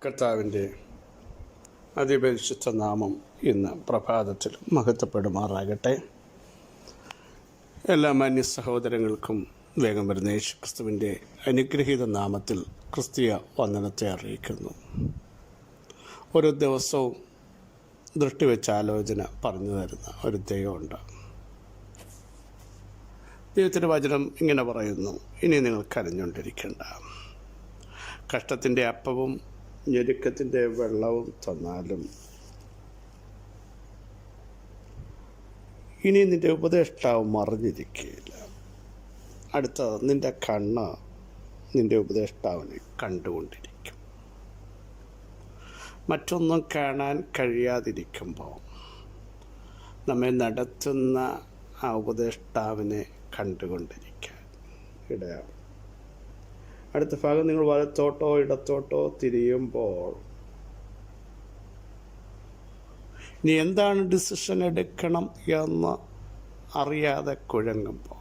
കർത്താവിൻ്റെ അതിപരിശുദ്ധ നാമം ഇന്ന് പ്രഭാതത്തിൽ മഹത്വപ്പെടുമാറാകട്ടെ. എല്ലാ മാന്യ സഹോദരങ്ങൾക്കും വേഗം വരുന്ന യേശു ക്രിസ്തുവിൻ്റെ അനുഗ്രഹീത നാമത്തിൽ ക്രിസ്തീയ വന്ദനത്തെ അറിയിക്കുന്നു. ഒരു ദിവസവും ദൃഷ്ടിവെച്ച ആലോചന പറഞ്ഞു തരുന്ന ഒരു ദൈവമുണ്ട്. ദൈവത്തിൻ്റെ വചനം ഇങ്ങനെ പറയുന്നു: ഇനി നിങ്ങൾ കരഞ്ഞുകൊണ്ടിരിക്കേണ്ട. കഷ്ടത്തിൻ്റെ അപ്പവും ഞെരുക്കത്തിൻ്റെ വെള്ളവും തന്നാലും ഇനി നിൻ്റെ ഉപദേഷ്ടാവ് മറിഞ്ഞിരിക്കുകയില്ല. അടുത്തത്, നിൻ്റെ കണ്ണ് നിൻ്റെ ഉപദേഷ്ടാവിനെ കണ്ടുകൊണ്ടിരിക്കും. മറ്റൊന്നും കാണാൻ കഴിയാതിരിക്കുമ്പോൾ നമ്മെ നടത്തുന്ന ആ ഉപദേഷ്ടാവിനെ കണ്ടുകൊണ്ടിരിക്കാൻ ഇടയാകും. അടുത്ത ഭാഗം, നിങ്ങൾ വലത്തോട്ടോ ഇടത്തോട്ടോ തിരിയുമ്പോൾ ഇനി എന്താണ് ഡിസിഷൻ എടുക്കണം എന്ന് അറിയാതെ കുഴങ്ങുമ്പോൾ,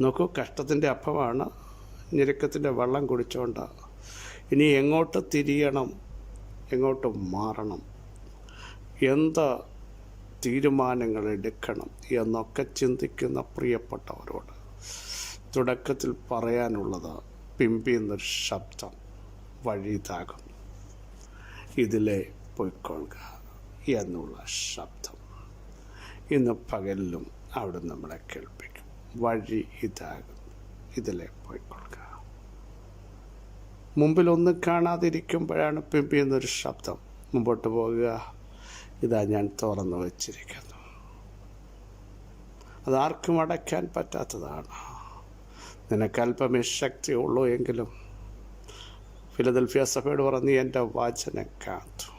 നോക്കൂ, കഷ്ടത്തിൻ്റെ അപ്പമാണ്, ഞെരുക്കത്തിൻ്റെ വെള്ളം കുടിച്ചുകൊണ്ട് ഇനി എങ്ങോട്ട് തിരിയണം, എങ്ങോട്ട് മാറണം, എന്ത് തീരുമാനങ്ങൾ എടുക്കണം എന്നൊക്കെ ചിന്തിക്കുന്ന പ്രിയപ്പെട്ടവരോട് തുടക്കത്തിൽ പറയാനുള്ളത്, പിമ്പിന്നൊരു ശബ്ദം വഴിതാകും, ഇതിലെ പൊയ്ക്കൊള്ളുക എന്നുള്ള ശബ്ദം ഇന്ന് പകലിലും അവിടെ നമ്മളെ കേൾപ്പിക്കും. വഴി ഇതാകും, ഇതിലെ പൊയ്ക്കൊള്ളുക. മുമ്പിലൊന്നും കാണാതിരിക്കുമ്പോഴാണ് പിമ്പിന്നൊരു ശബ്ദം, മുമ്പോട്ട് പോകുക, ഇതാ ഞാൻ തുറന്നു വച്ചിരിക്കുന്നു. അതാർക്കും അടയ്ക്കാൻ പറ്റാത്തതാണ്. നിനക്കല്പമേ ശക്തിയുള്ളൂ എങ്കിലും ഫിലദൽഫിയ സഭയോട് പറഞ്ഞ്, എൻ്റെ വചനം കാത്തു,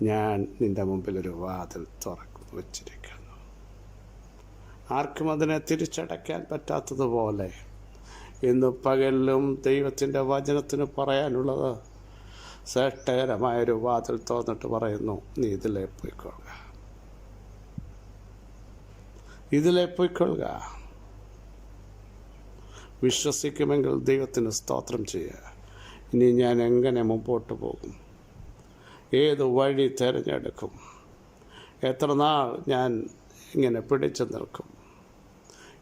ഞാൻ നിൻ്റെ മുമ്പിലൊരു വാതിൽ തുറന്നു വച്ചിരിക്കുന്നു. ആർക്കും അതിനെ തിരിച്ചടയ്ക്കാൻ പറ്റാത്തതുപോലെ ഇന്ന് പകലിലും ദൈവത്തിൻ്റെ വചനത്തിന് പറയാനുള്ളത്, ശ്രേഷ്ഠകരമായൊരു വാതിൽ തുറന്നിട്ട് പറയുന്നു, നീ ഇതിലെ പോയിക്കൊള്ളുക, ഇതിലെ പോയിക്കൊള്ളുക. വിശ്വസിക്കുമെങ്കിൽ ദൈവത്തിന് സ്തോത്രം ചെയ്യുക. ഇനി ഞാൻ എങ്ങനെ മുമ്പോട്ട് പോകും, ഏത് വഴി തിരഞ്ഞെടുക്കും, എത്ര നാൾ ഞാൻ ഇങ്ങനെ പിടിച്ചു നിൽക്കും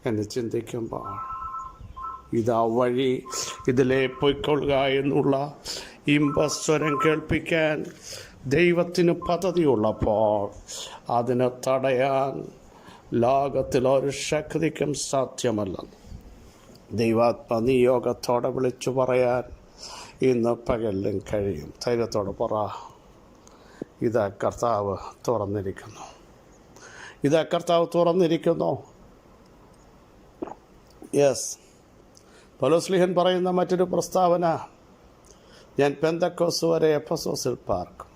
എന്ന് ചിന്തിക്കുമ്പോൾ, ഇതാ വഴി, ഇതിലെ പൊയ്ക്കൊള്ളുക എന്നുള്ള ഇമ്പസ്വരം കേൾപ്പിക്കാൻ ദൈവത്തിന് പദ്ധതിയുള്ളപ്പോൾ അതിനെ തടയാൻ ലോകത്തിലൊരു ശക്തിക്കും സാധ്യമല്ല. ദൈവാത്മ നിയോഗത്തോടെ വിളിച്ചു പറയാൻ ഇന്ന് പകലിലും കഴിയും. ധൈര്യത്തോടെ പറ, ഇതാ കർത്താവ് തുറന്നിരിക്കുന്നു, ഇതാ കർത്താവ് തുറന്നിരിക്കുന്നു. യെസ്, പൗലോസ്ലീഹൻ പറയുന്ന മറ്റൊരു പ്രസ്താവന, ഞാൻ പെന്തക്കോസ് വരെ എഫെസോസിൽ പാർക്കും.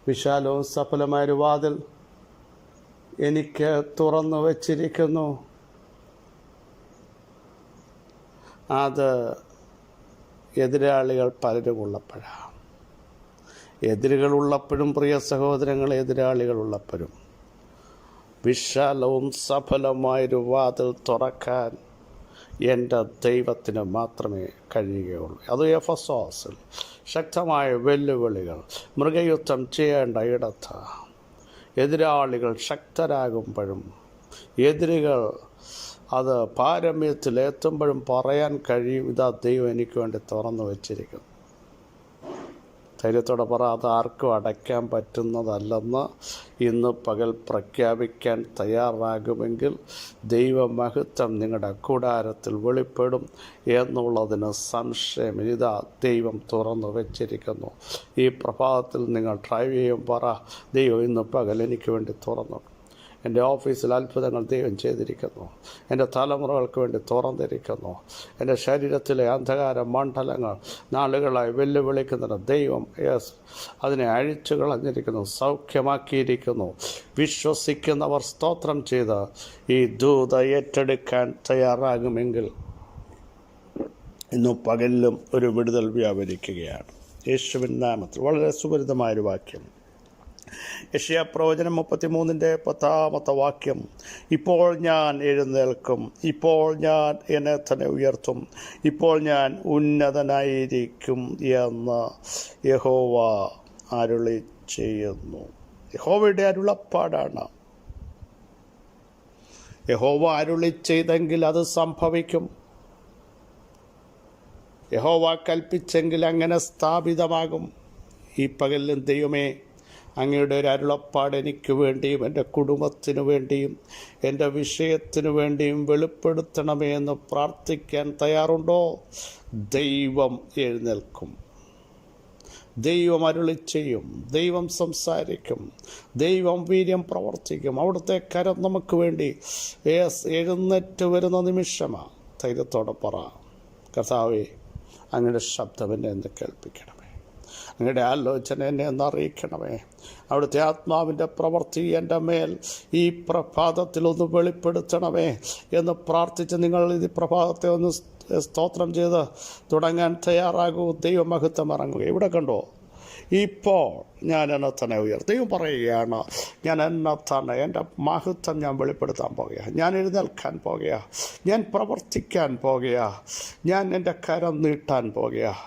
വിശാലവും സഫലമായൊരു വാതിൽ എനിക്ക് തുറന്നു വച്ചിരിക്കുന്നു. അത് എതിരാളികൾ പലരും ഉള്ളപ്പോഴാണ്. എതിരുകളുള്ളപ്പോഴും, പ്രിയ സഹോദരങ്ങൾ, എതിരാളികളുള്ളപ്പോഴും വിശാലവും സഫലമായൊരു വാതിൽ തുറക്കാൻ എൻ്റെ ദൈവത്തിന് മാത്രമേ കഴിയുകയുള്ളൂ. അത് എഫെസോസിൽ ശക്തമായ വെല്ലുവിളികൾ, മൃഗയുദ്ധം ചെയ്യേണ്ട ഇടത്ത് എതിരാളികൾ ശക്തരാകുമ്പോഴും, എതിരുകൾ അത് പാരമ്യത്തിലെത്തുമ്പോഴും പറയാൻ കഴിയും, ഇതാ ദൈവം എനിക്ക് വേണ്ടി തുറന്നു വച്ചിരിക്കുന്നു. ധൈര്യത്തോടെ പറ, അത് ആർക്കും അടയ്ക്കാൻ പറ്റുന്നതല്ലെന്ന് ഇന്ന് പകൽ പ്രഖ്യാപിക്കാൻ തയ്യാറാകുമെങ്കിൽ ദൈവമഹത്വം നിങ്ങളുടെ കൂടാരത്തിൽ വെളിപ്പെടും എന്നുള്ളതിന് സംശയം. ഇതാ ദൈവം തുറന്നു വച്ചിരിക്കുന്നു. ഈ പ്രഭാതത്തിൽ നിങ്ങൾ ഡ്രൈവ് ചെയ്യും, പറ, ദൈവം ഇന്ന് പകൽ എനിക്ക് വേണ്ടി തുറന്നു. എൻ്റെ ഓഫീസിൽ അത്ഭുതങ്ങൾ ദൈവം ചെയ്തിരിക്കുന്നു. എൻ്റെ തലമുറകൾക്ക് വേണ്ടി തുറന്നിരിക്കുന്നു. എൻ്റെ ശരീരത്തിലെ അന്ധകാര മണ്ഡലങ്ങൾ നാളുകളായി വെല്ലുവിളിക്കുന്ന ദൈവം അതിനെ അഴിച്ചു കളഞ്ഞിരിക്കുന്നു, സൗഖ്യമാക്കിയിരിക്കുന്നു. വിശ്വസിക്കുന്നവർ സ്തോത്രം ചെയ്ത് ഈ ദൂത ഏറ്റെടുക്കാൻ തയ്യാറാകുമെങ്കിൽ ഇന്നു പകലിലും ഒരു വിടുതൽ വ്യാപരിക്കുകയാണ്. യേശുവിൻ നാമത്തിൽ വളരെ സുപരിതമായൊരു വാക്യം, യെശയ്യാപ്രവചനം 33:10 ഇപ്പോൾ ഞാൻ എഴുന്നേൽക്കും, ഇപ്പോൾ ഞാൻ എന്നെ തന്നെ ഉയർത്തും, ഇപ്പോൾ ഞാൻ ഉന്നതനായിരിക്കും എന്ന് യഹോവ അരുളി ചെയ്യുന്നു. യഹോവയുടെ അരുളപ്പാടാണ്. യഹോവ അരുളി ചെയ്തെങ്കിൽ അത് സംഭവിക്കും. യഹോവ കൽപ്പിച്ചെങ്കിൽ അങ്ങനെ സ്ഥാപിതമാകും. ഈ പകലിലും ദൈവമേ, അങ്ങയുടെ ഒരു അരുളപ്പാട് എനിക്ക് വേണ്ടിയും എൻ്റെ കുടുംബത്തിനു വേണ്ടിയും എൻ്റെ വിഷയത്തിനു വേണ്ടിയും വെളിപ്പെടുത്തണമേ എന്ന് പ്രാർത്ഥിക്കാൻ തയ്യാറുണ്ടോ? ദൈവം എഴുന്നേൽക്കും, ദൈവം അരുളി ചെയ്യും, ദൈവം സംസാരിക്കും, ദൈവം വീര്യം പ്രവർത്തിക്കും. അവിടുത്തെ കരം നമുക്ക് വേണ്ടി എഴുന്നേറ്റ് വരുന്ന നിമിഷമാണ്. ധൈര്യത്തോടെ പറ, കർത്താവേ, അങ്ങയുടെ ശബ്ദം എന്നെ എന്ന് കേൾപ്പിക്കണമേ, അങ്ങയുടെ ആലോചന എന്നെ ഒന്ന് അറിയിക്കണമേ. അവിടുത്തെ ആത്മാവിൻ്റെ പ്രവൃത്തി എൻ്റെ മേൽ ഈ പ്രഭാതത്തിൽ ഒന്ന് വെളിപ്പെടുത്തണമേ എന്ന് പ്രാർത്ഥിച്ച് നിങ്ങൾ ഈ പ്രഭാതത്തെ ഒന്ന് സ്തോത്രം ചെയ്ത് തുടങ്ങാൻ തയ്യാറാകൂ. ദൈവമഹത്വം ഇറങ്ങുക. ഇവിടെ കണ്ടോ, ഇപ്പോൾ ഞാൻ എന്നെ തന്നെ ദൈവം പറയുകയാണ്, ഞാൻ എന്നെ തന്നെ, എൻ്റെ മഹത്വം ഞാൻ വെളിപ്പെടുത്താൻ പോകുകയാണ്, ഞാൻ എഴുന്നേൽക്കാൻ പോകുകയാണ്, ഞാൻ പ്രവർത്തിക്കാൻ പോകുകയാണ്, ഞാൻ എൻ്റെ കരം നീട്ടാൻ പോകുകയാണ്.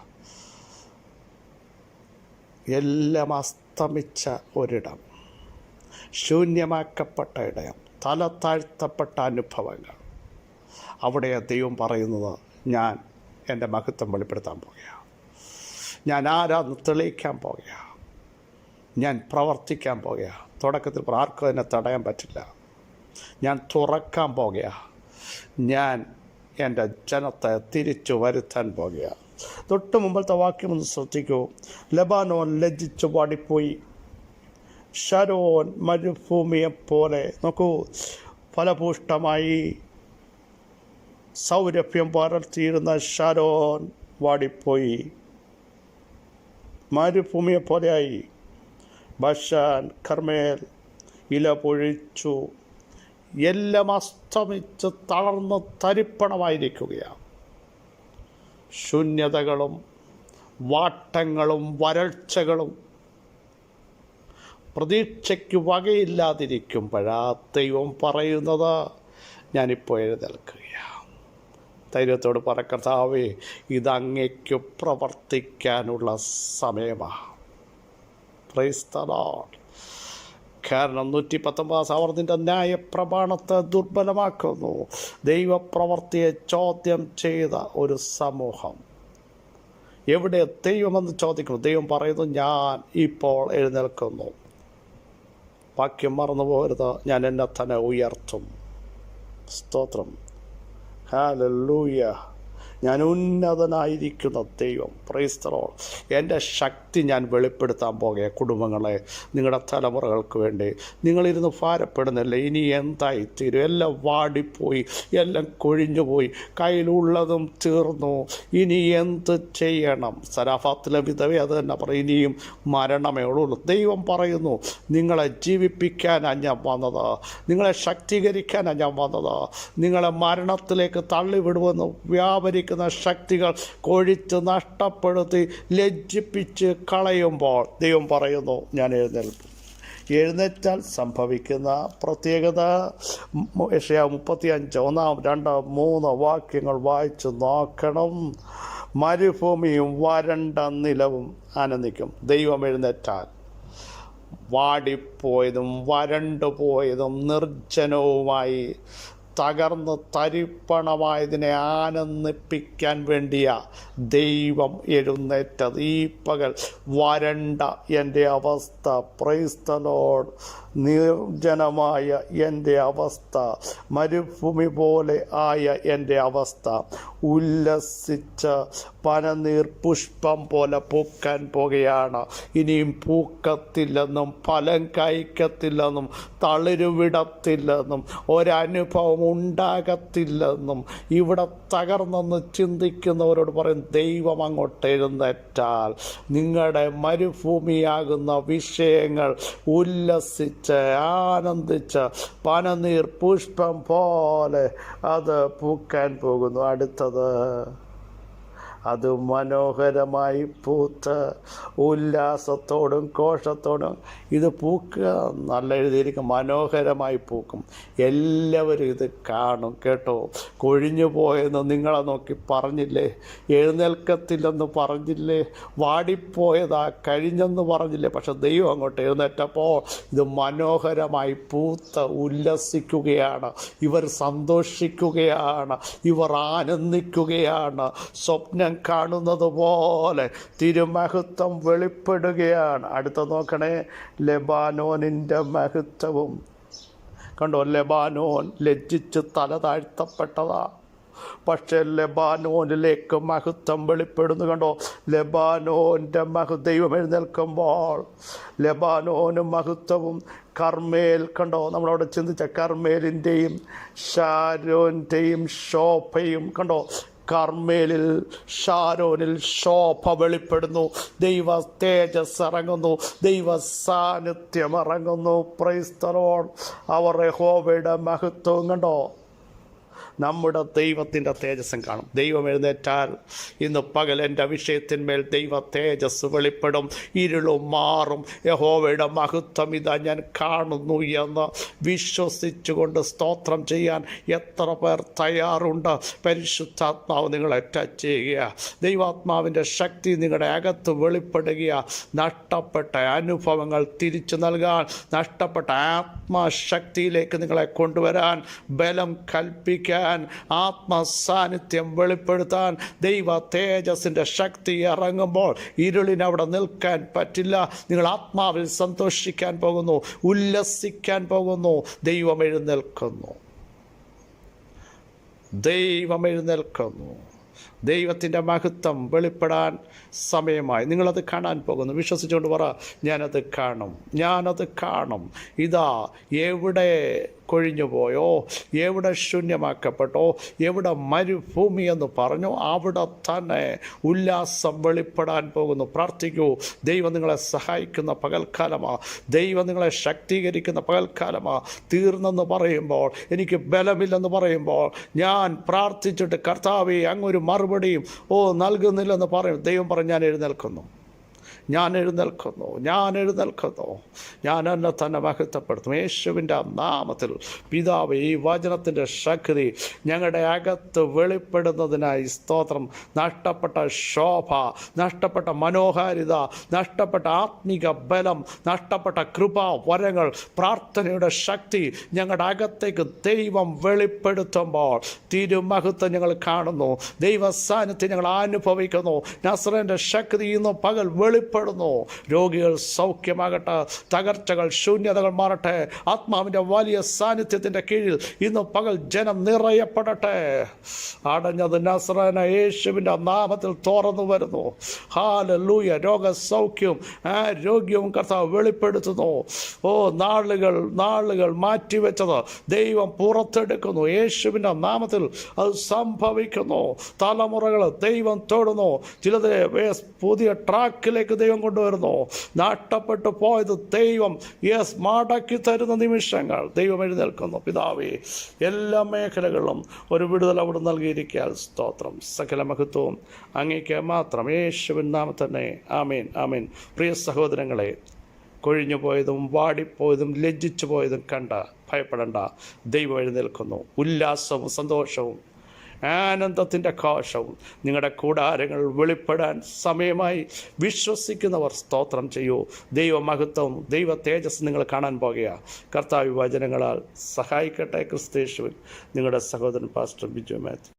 എല്ലാം അസ്തമിച്ച ഒരിടം, ശൂന്യമാക്കപ്പെട്ട ഇടം, തല താഴ്ത്തപ്പെട്ട അനുഭവങ്ങൾ, അവിടെ ദൈവം പറയുന്നത്, ഞാൻ എൻ്റെ മഹത്വം വെളിപ്പെടുത്താൻ പോകുകയാണ്, ഞാൻ ആരാന്ന് തെളിയിക്കാൻ പോകുകയാണ്, ഞാൻ പ്രവർത്തിക്കാൻ പോകുകയാണ്. തുടക്കത്തിൽ ആർക്കും എന്നെ തടയാൻ പറ്റില്ല. ഞാൻ തുറക്കാൻ പോകുകയാണ്, ഞാൻ എൻ്റെ ജനത്തെ തിരിച്ചു വരുത്താൻ പോകുകയാണ്. തൊട്ട് മുമ്പത്തെ വാക്യം ഒന്ന് ശ്രദ്ധിക്കൂ. ലബാനോൻ ലജ്ജിച്ചു പാടിപ്പോയി, ശരോൻ മരുഭൂമിയെപ്പോലെ. നോക്കൂ, ഫലപുഷ്ടമായി സൗരഭ്യം പരത്തിയിരുന്ന ശരോൻ വാടിപ്പോയി, മരുഭൂമിയെപ്പോലെയായി. ബശാൻ, കർമേൽ ഇല പൊഴിച്ചു, എല്ലാം അസ്തമിച്ച് തളർന്ന് തരിപ്പണമായിരിക്കുകയാണ്. ശൂന്യതകളും വാട്ടങ്ങളും വരൾച്ചകളും പ്രതീക്ഷയ്ക്ക് വകയില്ലാതിരിക്കുമ്പോഴാ ദൈവം പറയുന്നത്, ഞാനിപ്പോൾ എഴുന്നേൽക്കുകയാണ്. ധൈര്യത്തോട് പറ, കർത്താവേ, ഇതങ്ങയ്ക്ക് പ്രവർത്തിക്കാനുള്ള സമയമാണ്. Praise the Lord. കാരണം 119 ആവർത്തിൻ്റെ ന്യായപ്രമാണത്തെ ദുർബലമാക്കുന്നു. ദൈവപ്രവർത്തിയെ ചോദ്യം ചെയ്ത ഒരു സമൂഹം. എവിടെ ദൈവമെന്ന് ചോദിക്കുന്നു. ദൈവം പറയുന്നു, ഞാൻ ഇപ്പോൾ എഴുന്നേൽക്കുന്നു. വാക്യം മറന്നു പോകരുത്, ഞാൻ എന്നെ തന്നെ ഉയർത്തും. സ്തോത്രം, ഹല്ലേലൂയ. ഞാൻ ഉന്നതനായിരിക്കുന്ന ദൈവം. Praise the Lord. എൻ്റെ ശക്തി ഞാൻ വെളിപ്പെടുത്താൻ പോകുക. കുടുംബങ്ങളെ, നിങ്ങളുടെ തലമുറകൾക്ക് വേണ്ടി നിങ്ങളിരുന്ന് ഭാരപ്പെടുന്നില്ല. ഇനി എന്തായിത്തീരും? എല്ലാം വാടിപ്പോയി, എല്ലാം കൊഴിഞ്ഞുപോയി, കയ്യിലുള്ളതും തീർന്നു. ഇനി എന്ത് ചെയ്യണം? സരാഫാത്തിലെ വിധവ അത് തന്നെ പറയും, ഇനിയും മരണമേ ഉള്ളൂ. ദൈവം പറയുന്നു, നിങ്ങളെ ജീവിപ്പിക്കാനാണ് ഞാൻ വന്നത്, നിങ്ങളെ ശക്തീകരിക്കാനാണ് ഞാൻ വന്നത്. നിങ്ങളെ മരണത്തിലേക്ക് തള്ളിവിടുമെന്ന് വ്യാപരിക്കുന്ന ശക്തികൾ കൊഴിച്ച് നഷ്ടപ്പെടുത്തി ലജ്ജിപ്പിച്ച് കളയുമ്പോൾ ദൈവം പറയുന്നു, ഞാൻ എഴുന്നേൽക്കും. എഴുന്നേറ്റാൽ സംഭവിക്കുന്ന പ്രത്യേകത യെശയ്യാ 35 1, 2, 3 വാക്യങ്ങൾ വായിച്ച് നോക്കണം. മരുഭൂമിയും വരണ്ട നിലവും ആനന്ദിക്കും. ദൈവം എഴുന്നേറ്റാൽ വാടിപ്പോയതും വരണ്ടുപോയതും നിർജ്ജനവുമായി തകർന്ന് തരിപ്പണമായതിനെ ആനന്ദിപ്പിക്കാൻ വേണ്ടിയാ ദൈവം എഴുന്നേറ്റത്. ഈ പകൽ വരണ്ട എൻ്റെ അവസ്ഥ, പ്രൈസ് ദി ലോർഡ്, നിർജ്ജനമായ എൻ്റെ അവസ്ഥ, മരുഭൂമി പോലെ ആയ എൻ്റെ അവസ്ഥ ഉല്ലസിച്ച് പനനീർ പുഷ്പം പോലെ പൂക്കാൻ പോകുകയാണ്. ഇനിയും പൂക്കത്തില്ലെന്നും ഫലം കായ്ക്കത്തില്ലെന്നും തളിരുവിടത്തില്ലെന്നും ഒരനുഭവം ഉണ്ടാകത്തില്ലെന്നും ഇവിടെ തകർന്നെന്ന് ചിന്തിക്കുന്നവരോട് പറയും, ദൈവം അങ്ങോട്ട് എഴുന്നേറ്റാൽ നിങ്ങളുടെ മരുഭൂമിയാകുന്ന വിഷയങ്ങൾ ഉല്ലസിച്ച് ആനന്ദിച്ച് പനനീർ പുഷ്പം പോലെ അത് പൂക്കാൻ പോകുന്നു. അത് മനോഹരമായി പൂത്ത് ഉല്ലാസത്തോടും ഘോഷത്തോടും ഇത് പൂക്കുക നല്ല എഴുതിയിരിക്കും, മനോഹരമായി പൂക്കും. എല്ലാവരും ഇത് കാണും കേട്ടോ. കൊഴിഞ്ഞു പോയെന്ന് നിങ്ങളെ നോക്കി പറഞ്ഞില്ലേ, എഴുന്നേൽക്കത്തില്ലെന്ന് പറഞ്ഞില്ലേ, വാടിപ്പോയതാ കഴിഞ്ഞെന്ന് പറഞ്ഞില്ലേ, പക്ഷെ ദൈവം അങ്ങോട്ട് എഴുന്നേറ്റപ്പോൾ ഇത് മനോഹരമായി പൂത്ത് ഉല്ലസിക്കുകയാണ്. ഇവർ സന്തോഷിക്കുകയാണ്, ഇവർ ആനന്ദിക്കുകയാണ്. സ്വപ്നം കാണുന്നത് പോലെ തിരുമഹത്വം വെളിപ്പെടുകയാണ്. അടുത്ത നോക്കണേ, ലെബാനോനിൻ്റെ മഹത്വവും കണ്ടോ. ലെബാനോൻ ലജ്ജിച്ച് തല താഴ്ത്തപ്പെട്ടതാ, പക്ഷേ ലെബാനോനിലേക്ക് മഹത്വം വെളിപ്പെടുന്നു. കണ്ടോ, ലെബാനോൻ്റെ ദൈവം എഴുന്നേൽക്കുമ്പോൾ ലെബാനോനും മഹത്വവും കർമ്മേൽ കണ്ടോ. നമ്മളവിടെ ചിന്തിച്ച കർമ്മേലിൻ്റെയും ഷാരോൻ്റെയും ശോഭയും കണ്ടോ. കർമ്മേലിൽ ഷാരോനിൽ ശോഭ വെളിപ്പെടുന്നു, ദൈവ തേജസ് ഇറങ്ങുന്നു, ദൈവ സാന്നിധ്യം ഇറങ്ങുന്നു. Praise the Lord. അവർ യഹോവയുടെ മഹത്വം കണ്ടോ. നമ്മുടെ ദൈവത്തിൻ്റെ തേജസ്സും കാണും. ദൈവം എഴുന്നേറ്റാൽ ഇന്ന് പകൽ എൻ്റെ വിഷയത്തിന്മേൽ ദൈവ തേജസ് വെളിപ്പെടും, ഇരുളും മാറും. യഹോവയുടെ മഹത്വം ഇതാ ഞാൻ കാണുന്നു എന്ന് വിശ്വസിച്ചുകൊണ്ട് സ്തോത്രം ചെയ്യാൻ എത്ര പേർ തയ്യാറുണ്ട്? പരിശുദ്ധാത്മാവ് നിങ്ങളെ ടച്ച് ചെയ്യുക, ദൈവാത്മാവിൻ്റെ ശക്തി നിങ്ങളുടെ അകത്ത് വെളിപ്പെടുക, നഷ്ടപ്പെട്ട അനുഭവങ്ങൾ തിരിച്ചു നൽകാൻ, നഷ്ടപ്പെട്ട ആത്മശക്തിയിലേക്ക് നിങ്ങളെ കൊണ്ടുവരാൻ, ബലം കൽപ്പിക്കാൻ, ആത്മസാന്നിധ്യം വെളിപ്പെടുത്താൻ. ദൈവ തേജസ്സിൻ്റെ ശക്തി ഇറങ്ങുമ്പോൾ ഇരുളിന് അവിടെ നിൽക്കാൻ പറ്റില്ല. നിങ്ങൾ ആത്മാവിൽ സന്തോഷിക്കാൻ പോകുന്നു, ഉല്ലസിക്കാൻ പോകുന്നു. ദൈവം എഴുന്നേൽക്കുന്നു, ദൈവം എഴുന്നേൽക്കുന്നു. ദൈവത്തിൻ്റെ മഹത്വം വെളിപ്പെടാൻ സമയമായി. നിങ്ങളത് കാണാൻ പോകുന്നു. വിശ്വസിച്ചുകൊണ്ട് പറ, ഞാനത് കാണും, ഞാനത് കാണും. ഇതാ എവിടെ കൊഴിഞ്ഞു പോയോ, എവിടെ ശൂന്യമാക്കപ്പെട്ടോ, എവിടെ മരുഭൂമി എന്ന് പറഞ്ഞു, അവിടെ തന്നെ ഉല്ലാസം വെളിപ്പെടാൻ പോകുന്നു. പ്രാർത്ഥിക്കൂ. ദൈവം നിങ്ങളെ സഹായിക്കുന്ന പകൽക്കാലമാണ്, ദൈവം നിങ്ങളെ ശക്തീകരിക്കുന്ന പകൽക്കാലമാണ്. തീർന്നെന്ന് പറയുമ്പോൾ, എനിക്ക് ബലമില്ലെന്ന് പറയുമ്പോൾ, ഞാൻ പ്രാർത്ഥിച്ചിട്ട് കർത്താവേ അങ്ങൊരു മറുപടിയും നൽകുന്നില്ലെന്ന് പറയും. ദൈവം പറഞ്ഞു, ഞാൻ എഴുന്നേൽക്കുന്നു, ഞാൻ എഴുന്നേൽക്കുന്നു, ഞാൻ എഴുന്നേൽക്കുന്നു, ഞാൻ എന്നെ തന്നെ മഹത്വപ്പെടുത്തും. യേശുവിൻ്റെ നാമത്തിൽ പിതാവ്, ഈ വചനത്തിൻ്റെ ശക്തി ഞങ്ങളുടെ അകത്ത് വെളിപ്പെടുന്നതിനായി സ്തോത്രം. നഷ്ടപ്പെട്ട ശോഭ, നഷ്ടപ്പെട്ട മനോഹാരിത, നഷ്ടപ്പെട്ട ആത്മിക ബലം, നഷ്ടപ്പെട്ട കൃപാ വരങ്ങൾ, പ്രാർത്ഥനയുടെ ശക്തി ഞങ്ങളുടെ അകത്തേക്ക് ദൈവം വെളിപ്പെടുത്തുമ്പോൾ തിരുമഹത്വം ഞങ്ങൾ കാണുന്നു, ദൈവ സാന്നിധ്യം ഞങ്ങൾ അനുഭവിക്കുന്നു. നസ്രന്റെ ശക്തി ഇന്ന് പകൽ വെളിപ്പെടുന്നു. രോഗികൾ സൗഖ്യമാകട്ടെ, തകർച്ചകൾ ശൂന്യതകൾ മാറട്ടെ. ആത്മാവിൻ്റെ വലിയ സാന്നിധ്യത്തിൻ്റെ കീഴിൽ ഇന്ന് പകൽ ജനം നിറയപ്പെടട്ടെ. അടഞ്ഞത് നസ്രേന യേശുവിൻ്റെ നാമത്തിൽ തുറന്നു വരുന്നു. ഹല്ലേലൂയ. രോഗസൗഖ്യവും ആരോഗ്യവും കർത്താവ് വെളിപ്പെടുത്തുന്നു. നാളുകൾ മാറ്റിവെച്ചത് ദൈവം പുറത്തെടുക്കുന്നു. യേശുവിൻ്റെ നാമത്തിൽ അത് സംഭവിക്കുന്നു. തലമുറകൾ ദൈവം തൊടുന്നു. ചിലത് പുതിയ ട്രാക്കിലേക്ക് ദൈവം കൊണ്ടുവരുന്നു. നഷ്ടപ്പെട്ടു പോയത് ദൈവം മടക്കി തരുന്ന നിമിഷങ്ങൾ ദൈവം എഴുന്നേൽക്കുന്നു. പിതാവേ, എല്ലാ മേഖലകളിലും ഒരു വിടുതൽ അവിടെ നൽകിയിരിക്കാൻ സ്തോത്രം. സകല മഹത്വവും അങ്ങേക്ക് മാത്രം. യേശുവിൻ നാമത്തിൽ തന്നെ. ആമേൻ, ആമേൻ. പ്രിയ സഹോദരങ്ങളെ, കൊഴിഞ്ഞു പോയതും വാടിപ്പോയതും ലജ്ജിച്ചു പോയതും കണ്ട ഭയപ്പെടേണ്ട. ദൈവം എഴുന്നേൽക്കുന്നു. ഉല്ലാസവും സന്തോഷവും ആനന്ദത്തിൻ്റെ ഘോഷവും നിങ്ങളുടെ കൂടാരങ്ങൾ വെളിപ്പെടാൻ സമയമായി. വിശ്വസിക്കുന്നവർ സ്തോത്രം ചെയ്യൂ. ദൈവമഹത്വം, ദൈവ തേജസ് നിങ്ങൾ കാണാൻ പോകുക. കർത്താവ് വചനങ്ങളാൽ സഹായിക്കട്ടെ. ക്രിസ്തയേശുവിൽ നിങ്ങളുടെ സഹോദരൻ പാസ്റ്റർ ബിജു മാത്യു.